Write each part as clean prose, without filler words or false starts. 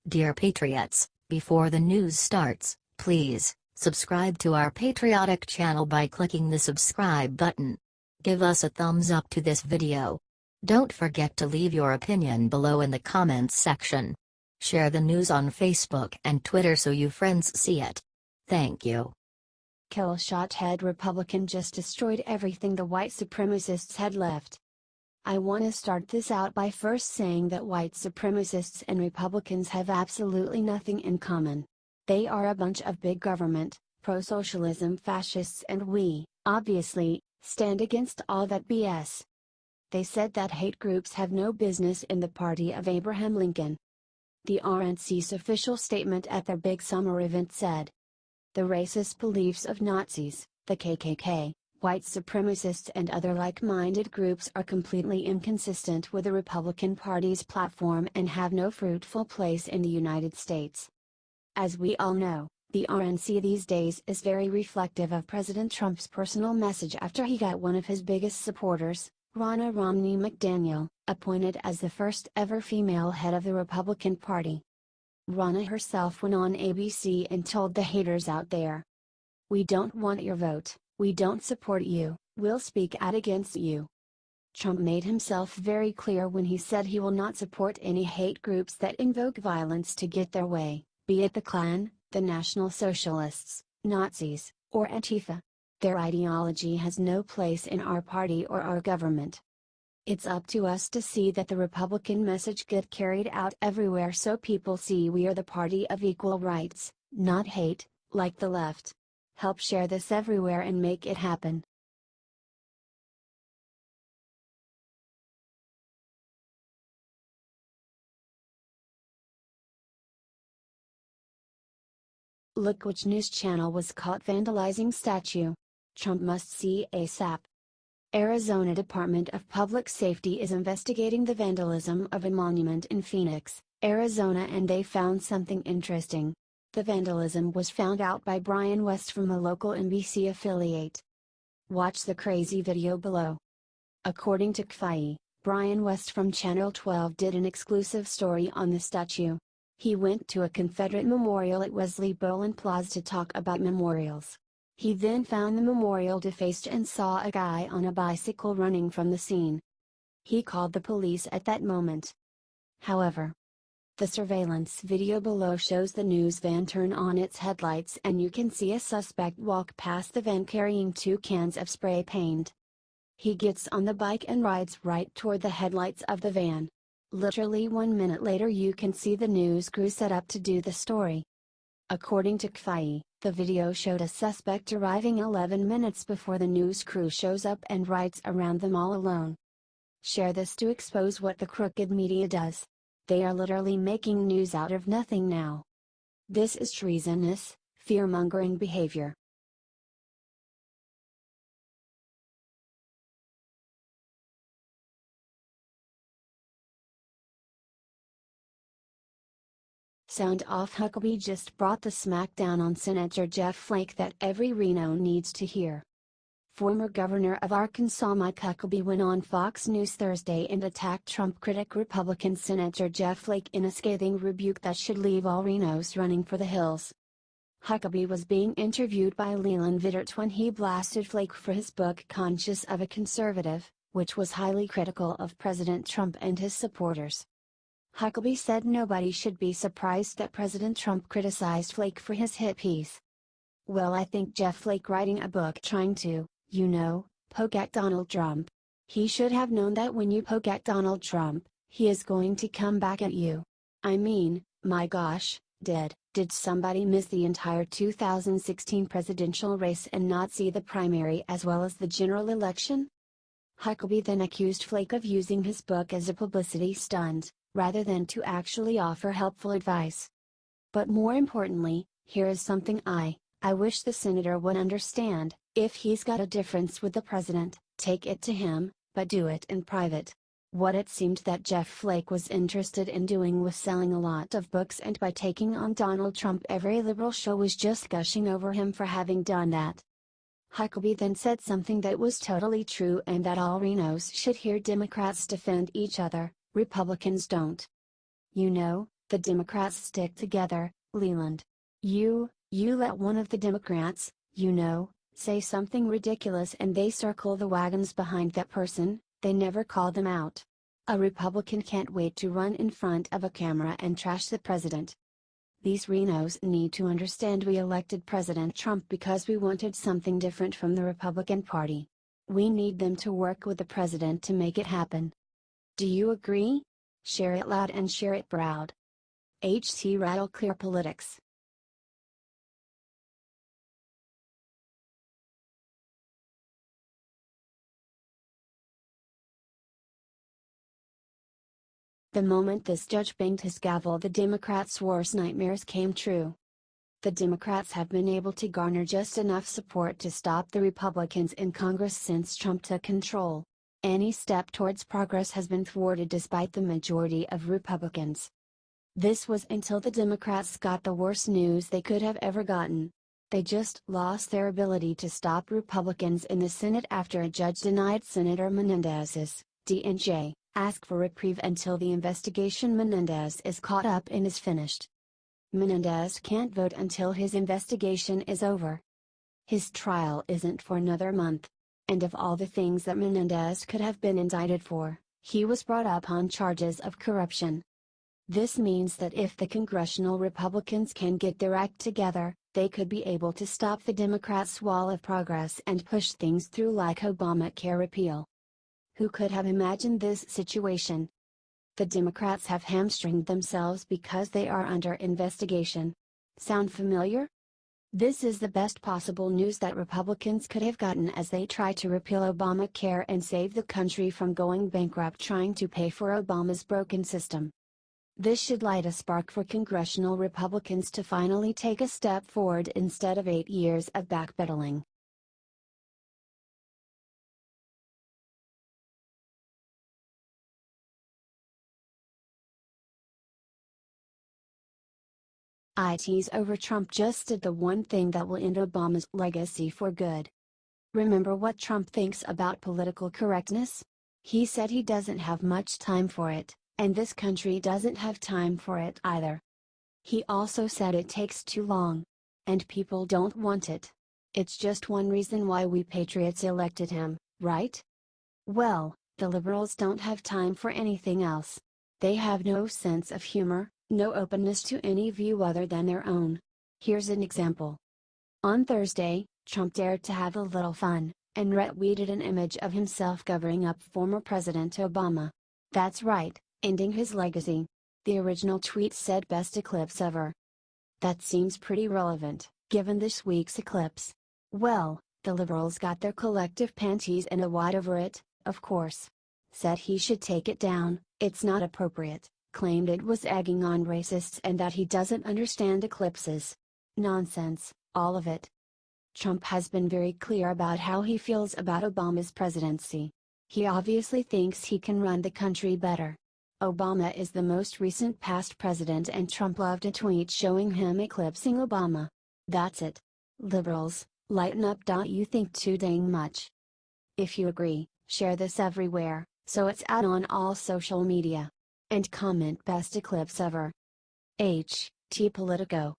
Dear Patriots, before the news starts, please subscribe to our patriotic channel by clicking the subscribe button. Give us a thumbs up to this video. Don't forget to leave your opinion below in the comments section. Share the news on Facebook and Twitter so you friends see it. Thank you. Kill shot head Republican just destroyed everything the white supremacists had left. I want to start this out by first saying that white supremacists and Republicans have absolutely nothing in common. They are a bunch of big government, pro-socialism fascists, and we, obviously, stand against all that BS. They said that hate groups have no business in the party of Abraham Lincoln. The RNC's official statement at their big summer event said, "The racist beliefs of Nazis, the KKK, white supremacists and other like-minded groups are completely inconsistent with the Republican Party's platform and have no fruitful place in the United States." As we all know, the RNC these days is very reflective of President Trump's personal message after he got one of his biggest supporters, Ronna Romney McDaniel, appointed as the first ever female head of the Republican Party. Ronna herself went on ABC and told the haters out there, "We don't want your vote. We don't support you, we'll speak out against you." Trump made himself very clear when he said he will not support any hate groups that invoke violence to get their way, be it the Klan, the National Socialists, Nazis, or Antifa. Their ideology has no place in our party or our government. It's up to us to see that the Republican message get carried out everywhere so people see we are the party of equal rights, not hate, like the left. Help share this everywhere and make it happen. Look which news channel was caught vandalizing statue. Trump must see ASAP. Arizona Department of Public Safety is investigating the vandalism of a monument in Phoenix, Arizona, and they found something interesting. The vandalism was found out by Brian West from a local NBC affiliate. Watch the crazy video below. According to Huckabee, Brian West from Channel 12 did an exclusive story on the statue. He went to a Confederate memorial at Wesley Boland Plaza to talk about memorials. He then found the memorial defaced and saw a guy on a bicycle running from the scene. He called the police at that moment. However, the surveillance video below shows the news van turn on its headlights and you can see a suspect walk past the van carrying 2 cans of spray paint. He gets on the bike and rides right toward the headlights of the van. Literally 1 minute later you can see the news crew set up to do the story. According to Huckabee, the video showed a suspect arriving 11 minutes before the news crew shows up and rides around them all alone. Share this to expose what the crooked media does. They are literally making news out of nothing now. This is treasonous, fear-mongering behavior. Sound off. Huckabee just brought the smackdown on Senator Jeff Flake that every Reno needs to hear. Former Governor of Arkansas Mike Huckabee went on Fox News Thursday and attacked Trump critic Republican Senator Jeff Flake in a scathing rebuke that should leave all Renos running for the hills. Huckabee was being interviewed by Leland Vittert when he blasted Flake for his book Conscience of a Conservative, which was highly critical of President Trump and his supporters. Huckabee said nobody should be surprised that President Trump criticized Flake for his hit piece. "Well, I think Jeff Flake writing a book trying to, poke at Donald Trump. He should have known that when you poke at Donald Trump, he is going to come back at you. I mean, my gosh, did somebody miss the entire 2016 presidential race and not see the primary as well as the general election?" Huckabee then accused Flake of using his book as a publicity stunt, rather than to actually offer helpful advice. But more importantly, here is something I wish the senator would understand: if he's got a difference with the president, take it to him, but do it in private. What it seemed that Jeff Flake was interested in doing was selling a lot of books, and by taking on Donald Trump every liberal show was just gushing over him for having done that. Huckabee then said something that was totally true and that all Renos should hear: Democrats defend each other, Republicans don't. The Democrats stick together, Leland. You let one of the Democrats, say something ridiculous and they circle the wagons behind that person, they never call them out. A Republican can't wait to run in front of a camera and trash the president. These Renos need to understand we elected President Trump because we wanted something different from the Republican Party. We need them to work with the president to make it happen. Do you agree? Share it loud and share it proud. HT Rattle Clear Politics. The moment this judge banged his gavel, the Democrats' worst nightmares came true. The Democrats have been able to garner just enough support to stop the Republicans in Congress since Trump took control. Any step towards progress has been thwarted despite the majority of Republicans. This was until the Democrats got the worst news they could have ever gotten. They just lost their ability to stop Republicans in the Senate after a judge denied Senator Menendez's, D&J, ask for reprieve until the investigation Menendez is caught up in is finished. Menendez can't vote until his investigation is over. His trial isn't for another month. And of all the things that Menendez could have been indicted for, he was brought up on charges of corruption. This means that if the congressional Republicans can get their act together, they could be able to stop the Democrats' wall of progress and push things through like Obamacare repeal. Who could have imagined this situation? The Democrats have hamstringed themselves because they are under investigation. Sound familiar? This is the best possible news that Republicans could have gotten as they try to repeal Obamacare and save the country from going bankrupt trying to pay for Obama's broken system. This should light a spark for congressional Republicans to finally take a step forward instead of 8 years of backpedaling. IT's over Trump just did the one thing that will end Obama's legacy for good. Remember what Trump thinks about political correctness? He said he doesn't have much time for it, and this country doesn't have time for it either. He also said it takes too long. And people don't want it. It's just one reason why we patriots elected him, right? Well, the liberals don't have time for anything else. They have no sense of humor, no openness to any view other than their own. Here's an example. On Thursday, Trump dared to have a little fun, and retweeted an image of himself covering up former President Obama. That's right, ending his legacy. The original tweet said best eclipse ever. That seems pretty relevant, given this week's eclipse. Well, the liberals got their collective panties in a wad over it, of course. Said he should take it down, it's not appropriate. Claimed it was egging on racists and that he doesn't understand eclipses. Nonsense, all of it. Trump has been very clear about how he feels about Obama's presidency. He obviously thinks he can run the country better. Obama is the most recent past president and Trump loved a tweet showing him eclipsing Obama. That's it. Liberals, lighten up. You think too dang much. If you agree, share this everywhere, so it's out on all social media. And comment best eclipse ever. T Politico.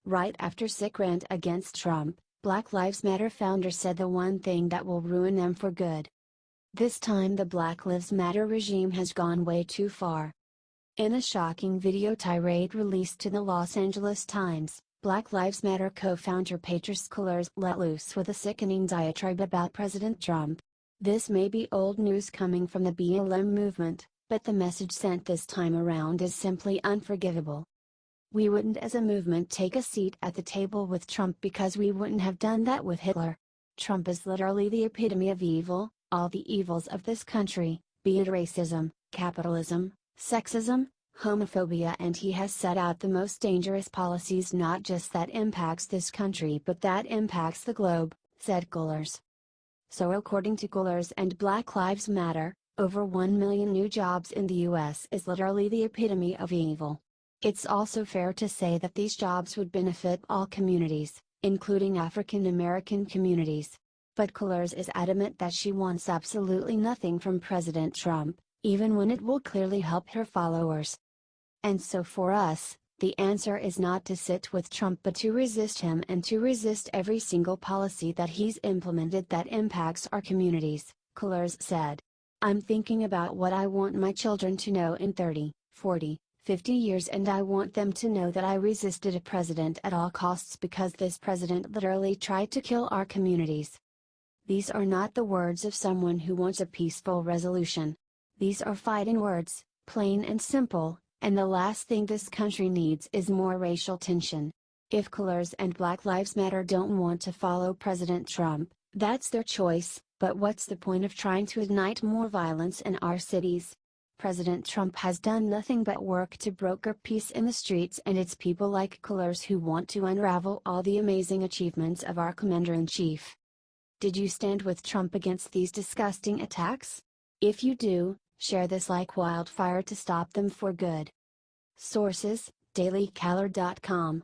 Right after sick rant against Trump, Black Lives Matter founder said the one thing that will ruin them for good. This time the Black Lives Matter regime has gone way too far. In a shocking video tirade released to the Los Angeles Times, Black Lives Matter co-founder Patrisse Cullors let loose with a sickening diatribe about President Trump. This may be old news coming from the BLM movement, but the message sent this time around is simply unforgivable. We wouldn't as a movement take a seat at the table with Trump because we wouldn't have done that with Hitler. Trump is literally the epitome of evil, all the evils of this country, be it racism, capitalism, sexism, homophobia, and he has set out the most dangerous policies not just that impacts this country but that impacts the globe, said Cullors. So according to Cullors and Black Lives Matter, over 1 million new jobs in the US is literally the epitome of evil. It's also fair to say that these jobs would benefit all communities, including African American communities. But Colors is adamant that she wants absolutely nothing from President Trump, even when it will clearly help her followers. And so for us, the answer is not to sit with Trump but to resist him and to resist every single policy that he's implemented that impacts our communities, Colors said. I'm thinking about what I want my children to know in 30, 40, 50 years, and I want them to know that I resisted a president at all costs because this president literally tried to kill our communities. These are not the words of someone who wants a peaceful resolution. These are fighting words, plain and simple, and the last thing this country needs is more racial tension. If Colors and Black Lives Matter don't want to follow President Trump, that's their choice, but what's the point of trying to ignite more violence in our cities? President Trump has done nothing but work to broker peace in the streets, and it's people like Colors who want to unravel all the amazing achievements of our Commander-in-Chief. Did you stand with Trump against these disgusting attacks? If you do, share this like wildfire to stop them for good. Sources: dailycaller.com